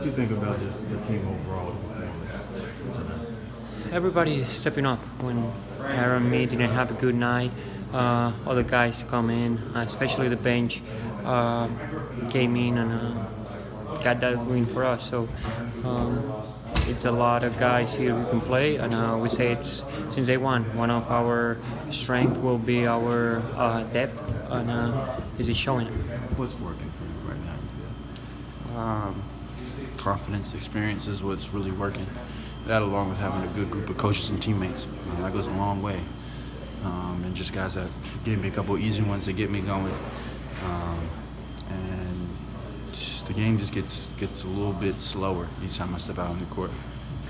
do you think about the team overall tonight? Everybody is stepping up. When Aaron and me didn't have a good night, other guys come in, especially the bench, came in and got that win for us. So it's a lot of guys here who can play, and we say it's since day one. One of our strength will be our depth, and is it showing? What's working for you right now? Confidence, experience is what's really working. That along with having a good group of coaches and teammates, that goes a long way. And just guys that gave me a couple easy ones to get me going. And the game just gets a little bit slower each time I step out on the court.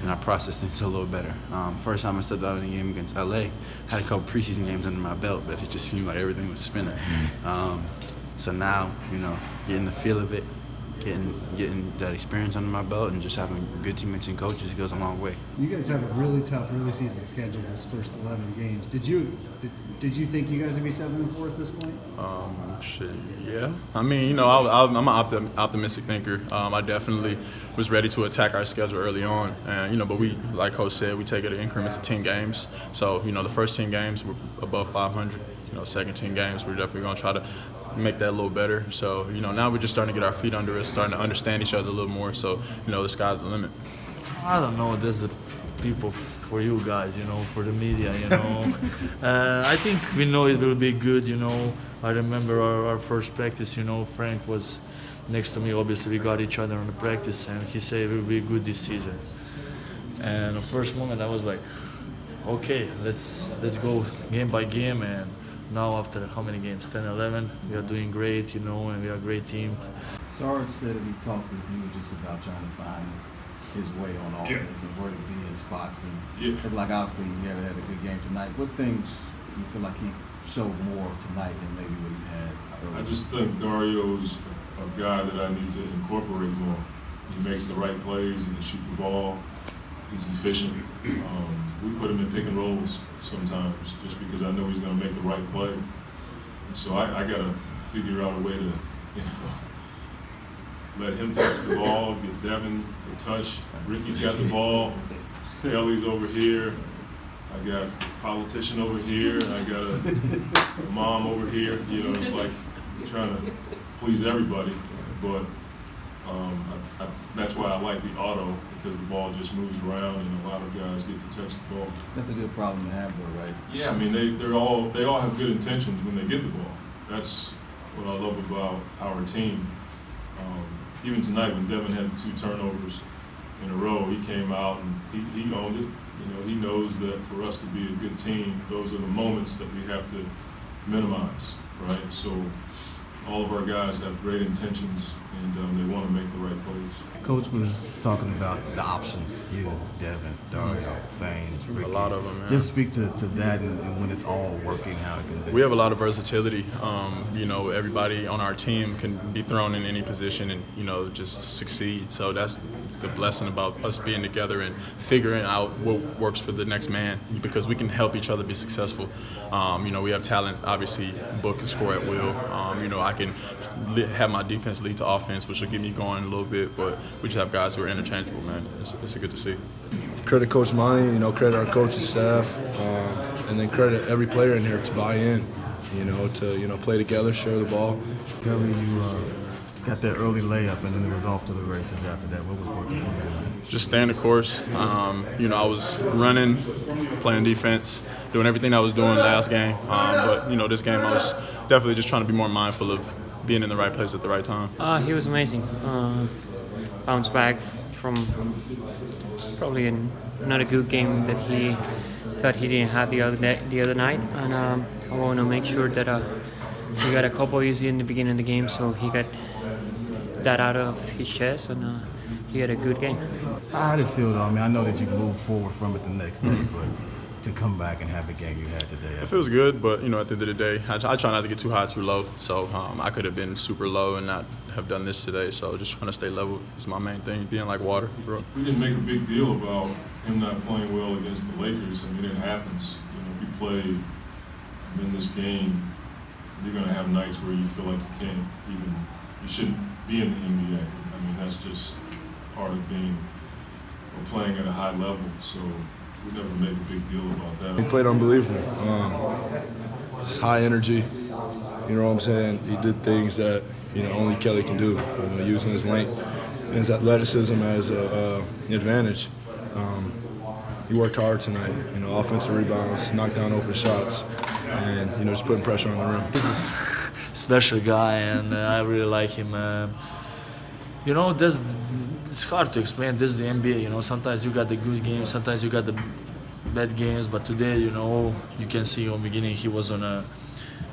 And I process things a little better. First time I stepped out in the game against LA, had a couple preseason games under my belt, but it just seemed like everything was spinning. So now, getting the feel of it, getting that experience under my belt, and just having good teammates and coaches, it goes a long way. You guys have a really tough early season schedule this first 11 games. Did you think you guys would be 7-4 at this point? Yeah. I mean, I'm an optimistic thinker. I definitely was ready to attack our schedule early on, and but we, like Coach said, we take it in increments of 10 games. So the first 10 games we're above 500. Second 10 games we're definitely going to try to make that a little better. So, now we're just starting to get our feet under us, starting to understand each other a little more. So, the sky's the limit. I don't know. There's the people for you guys, for the media, I think we know it will be good, I remember our first practice, Frank was next to me. Obviously, we got each other on the practice, and he said it will be good this season. And the first moment, I was like, okay, let's go game by game. And now after how many games? 10, 11, we are doing great, and we are a great team. Saric said that he talked with you just about trying to find his way on offense and where to be in spots. And it looked like obviously he had a good game tonight. What things you feel like he showed more of tonight than maybe what he's had earlier? I just think Dario's a guy that I need to incorporate more. He makes the right plays, he can shoot the ball, he's efficient. We put him in pick and rolls sometimes just because I know he's going to make the right play. And so I got to figure out a way to, let him touch the ball, get Devin a touch. Ricky's got the ball. Kelly's over here. I got a politician over here. I got a mom over here. It's like trying to please everybody. But that's why I like the auto, because the ball just moves around and a lot of guys get to touch the ball. That's a good problem to have, though, right? Yeah, I mean they all have good intentions when they get the ball. That's what I love about our team. Even tonight when Devin had the 2 turnovers in a row, he came out and he owned it. He knows that for us to be a good team, those are the moments that we have to minimize, right? So all of our guys have great intentions, and they want to make the right plays. Coach was talking about the options, you, Devin, Dario, Baines, Ricky. A lot of them, man. Just speak to that and when it's all working, how it can be. We have a lot of versatility. Everybody on our team can be thrown in any position and, just succeed. So that's the blessing about us being together and figuring out what works for the next man, because we can help each other be successful. We have talent, obviously. Book can score at will. I can have my defense lead to offense, which will get me going a little bit, but we just have guys who are interchangeable, man. It's good to see. Credit Coach Monty, credit our coaching staff, and then credit every player in here to buy in, to play together, share the ball. Kelly, you got that early layup, and then it was off to the races after that. What was working for you tonight? Just staying the course. I was running, playing defense, doing everything I was doing last game. But this game I was definitely just trying to be more mindful of being in the right place at the right time. He was amazing. Bounced back from probably not a good game that he thought he didn't have the other night, and I want to make sure that he got a couple easy in the beginning of the game, so he got that out of his chest, and he had a good game. How did it feel, though? I mean, I know that you moved forward from it the next day, but to come back and have the game you had today? It feels good, but, at the end of the day, I try not to get too high, too low. So I could have been super low and not have done this today. So just trying to stay level is my main thing, being like water. We didn't make a big deal about him not playing well against the Lakers. I mean, it happens. If you play in this game, you're going to have nights where you feel like you shouldn't be in the NBA. I mean, that's just part of being or playing at a high level. So we never made a big deal about that. He played unbelievable. Just high energy. You know what I'm saying? He did things that only Kelly can do. Using his length and his athleticism as an advantage. He worked hard tonight. Offensive rebounds, knocked down open shots, and just putting pressure on the rim. This is a special guy, and I really like him. It's hard to explain. This is the NBA. Sometimes you got the good games, sometimes you got the bad games. But today, you can see from the beginning he was on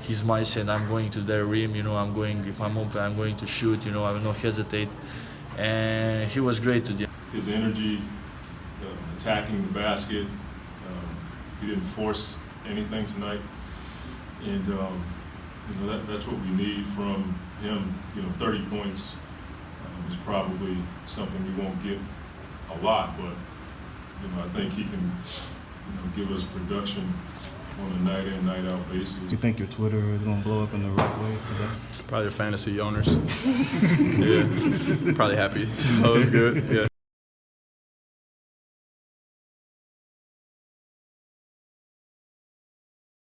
his mindset. I'm going to their rim. I'm going. If I'm open, I'm going to shoot. I will not hesitate. And he was great today. His energy, attacking the basket. He didn't force anything tonight, and that's what we need from him. 30 points is probably something we won't get a lot, but I think he can give us production on a night in, night out basis. You think your Twitter is going to blow up in the right way today? Probably the fantasy owners. Yeah, probably happy. So it's good. Yeah.